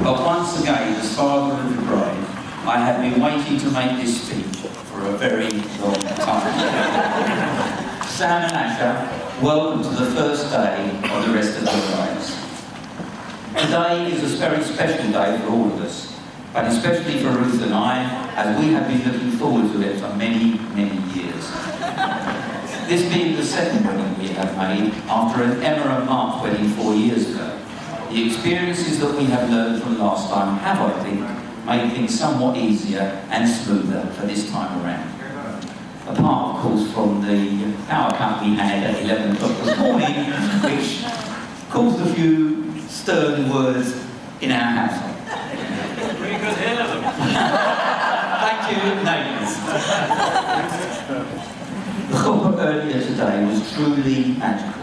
But once again, as father of the bride, I have been waiting to make this speech for a very long time. Sam and Asha, welcome to the first day of the rest of their lives. Today is a very special day for all of us, but especially for Ruth and I, as we have been looking forward to it for many, many years. This being the second wedding we have made after an Emma and Mark wedding 4 years ago. The experiences that we have learned from last time have, I think, made things somewhat easier and smoother for this time around. Apart, of course, from the power cut we had at 11 o'clock this morning, which caused a few stern words in our household. We could hear them. Thank you, neighbours. The copper earlier today was truly magical.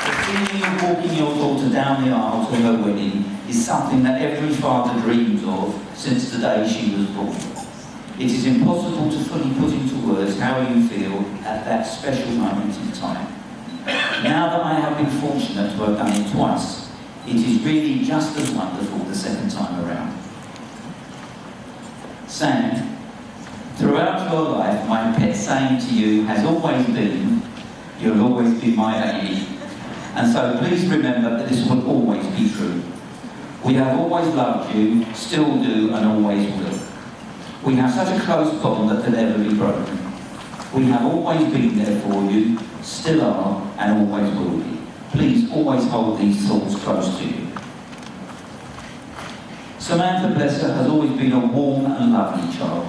The feeling of walking your daughter down the aisle to her wedding is something that every father dreams of since the day she was born. It is impossible to fully put into words how you feel at that special moment in time. Now that I have been fortunate to have done it twice, it is really just as wonderful the second time around. Sam, throughout your life, my pet saying to you has always been, "You'll always be my baby." And so please remember that this will always be true. We have always loved you, still do, and always will. We have such a close bond that can never be broken. We have always been there for you, still are, and always will be. Please always hold these thoughts close to you. Samantha, bless her, has always been a warm and lovely child.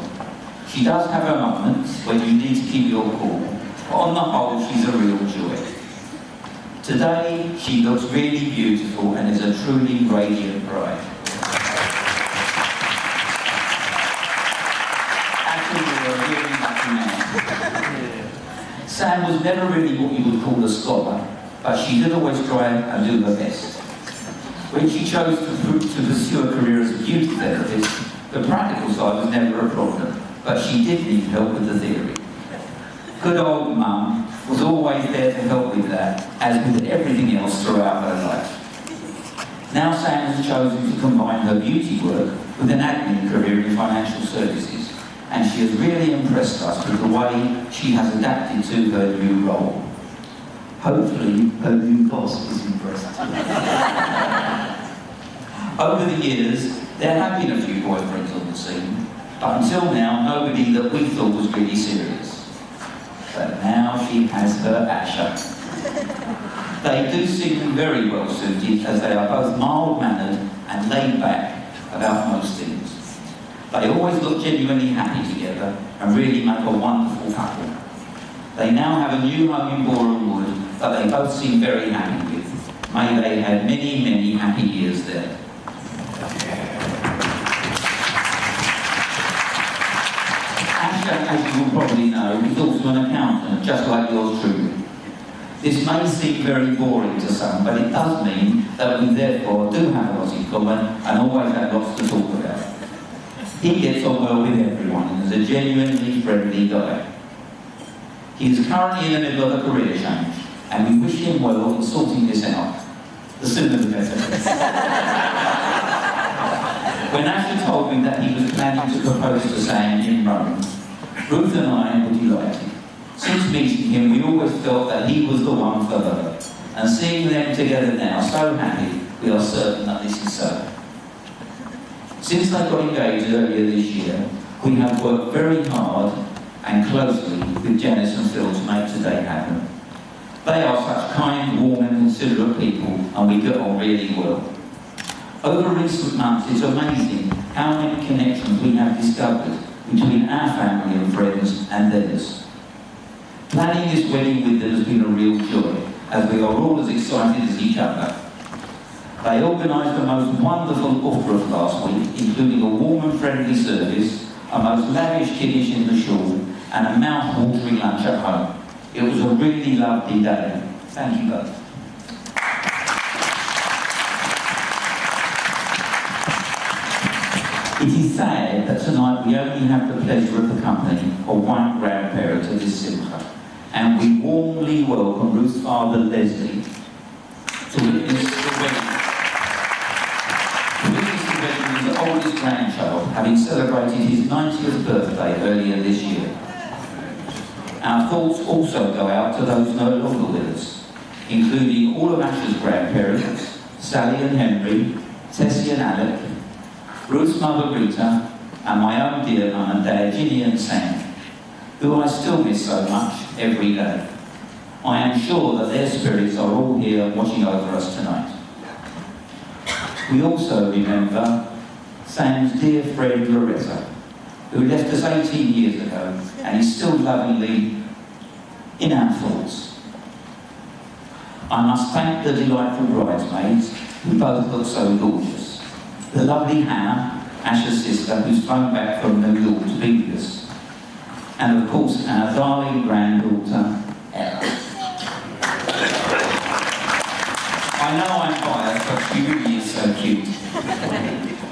She does have her moments when you need to keep your cool, but on the whole, she's a real joy. Today, she looks really beautiful and is a truly radiant bride. Actually, you're a really lucky man. Sam was never really what you would call a scholar, but she did always try and do her best. When she chose to pursue a career as a beauty therapist, the practical side was never a problem, but she did need help with the theory. Good old Mum was always there to help with that, as with everything else throughout her life. Now Sam has chosen to combine her beauty work with an admin career in financial services, and she has really impressed us with the way she has adapted to her new role. Hopefully, her new boss is impressed. Over the years, there have been a few boyfriends on the scene, but until now, nobody that we thought was really serious. But now she has her Asha. They do seem very well suited, as they are both mild-mannered and laid back about most things. They always look genuinely happy together and really make a wonderful couple. They now have a new home in Boreham Wood that they both seem very happy with. May they have many, many happy years there. Asha, as you will probably know, is also an accountant, just like yours truly. This may seem very boring to some, but it does mean that we therefore do have lots in common and always have lots to talk about. He gets on well with everyone and is a genuinely friendly guy. He is currently in the middle of a career change, and we wish him well in sorting this out. The sooner the better. When Ashley told me that he was planning to propose to Sam in Rome, Ruth and I were delighted. Since meeting him, we always felt that he was the one for her. And seeing them together now, so happy, we are certain that this is so. Since they got engaged earlier this year, we have worked very hard and closely with Janice and Phil to make today happen. They are such kind, warm and considerate people, and we get on really well. Over recent months, it's amazing how many connections we have discovered between our family and friends and theirs. Planning this wedding with them has been a real joy, as we are all as excited as each other. They organised the most wonderful offer last week, including a warm and friendly service, a most lavish kiddish in the shawl, and a mouth-watering lunch at home. It was a really lovely day. Thank you both. It is sad that tonight we only have the pleasure of the company of one grandparent at this simcha, and we warmly welcome Ruth's father, Leslie, to witness Reginald's oldest grandchild having celebrated his 90th birthday earlier this year. Our thoughts also go out to those no longer with us, including all of Asher's grandparents, Sally and Henry, Tessie and Alec, Ruth's mother Rita, and my own dear mum and dad, Ginny and Sam, who I still miss so much every day. I am sure that their spirits are all here watching over us tonight. We also remember Sam's dear friend Loretta, who left us 18 years ago and is still lovingly in our thoughts. I must thank the delightful bridesmaids, who both look so gorgeous. The lovely Hannah, Asher's sister, who's flown back from New York to be with us. And of course, our darling granddaughter, Ella. I know I'm biased, but she really is so cute.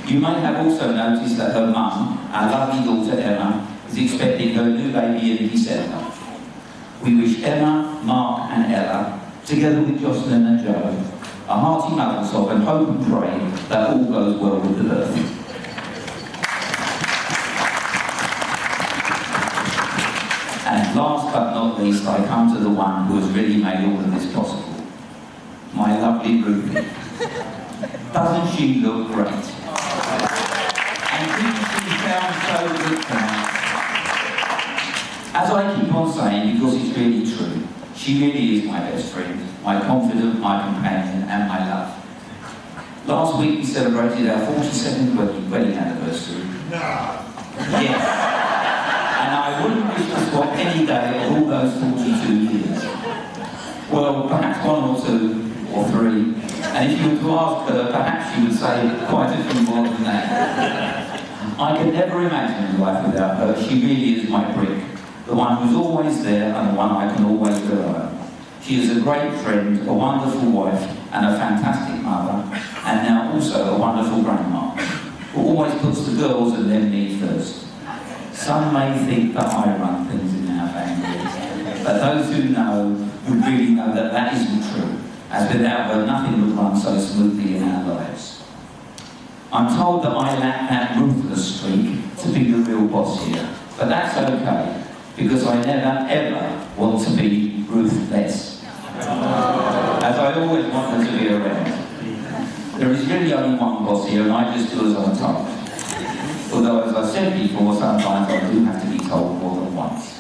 You may have also noticed that her mum, our lovely daughter Emma, is expecting her new baby in December. We wish Emma, Mark and Ella, together with Jocelyn and Joe, a hearty mother's love and hope and pray that all goes well with the birth. And last but not least, I come to the one who has really made all of this possible. My lovely Ruthie. Doesn't she look great? And didn't she sound so good tonight? As I keep on saying, because it's really true, she really is my best friend, my confidant, my companion, and my love. Last week we celebrated our 42nd wedding anniversary. No. Yes. And I wouldn't wish to swap any day of all those 42 years. Well, perhaps one or two, or three. And if you were to ask her, perhaps she would say quite a few more than that. I can never imagine life without her. She really is my brick. The one who's always there and the one I can always rely on. She is a great friend, a wonderful wife, and a fantastic mother, and now also a wonderful grandma, who always puts the girls and them me first. Some may think that I run things in our family, but those who know would really know that that isn't true, as without her nothing would run so smoothly in our lives. I'm told that I lack that ruthless streak to be the real boss here, but that's okay, because I never ever want to be ruthless, as I always want her to be around. There is really only one boss here, and I just do as I'm told. Although, as I said before, sometimes I do have to be told more than once.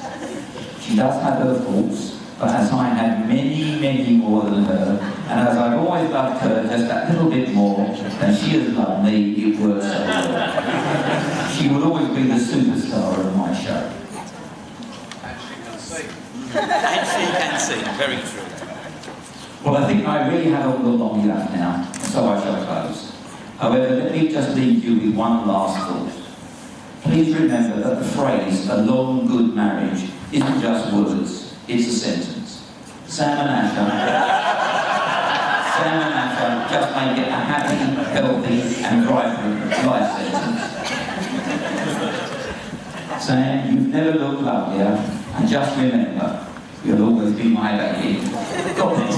She does have her faults, but as I have many, many more than her, and as I've always loved her just that little bit more than she has loved me, it works so well. She will always be the superstar of my show. And she can sing. And she can sing, very true. Well, I think I really have all the long enough now, so I shall close. However, let me just leave you with one last thought. Please remember that the phrase, a long, good marriage, isn't just words, it's a sentence. Sam and Asher just make it a happy, healthy, and vibrant life sentence. Sam, you've never looked lovelier, and just remember, you'll always be my baby. God bless.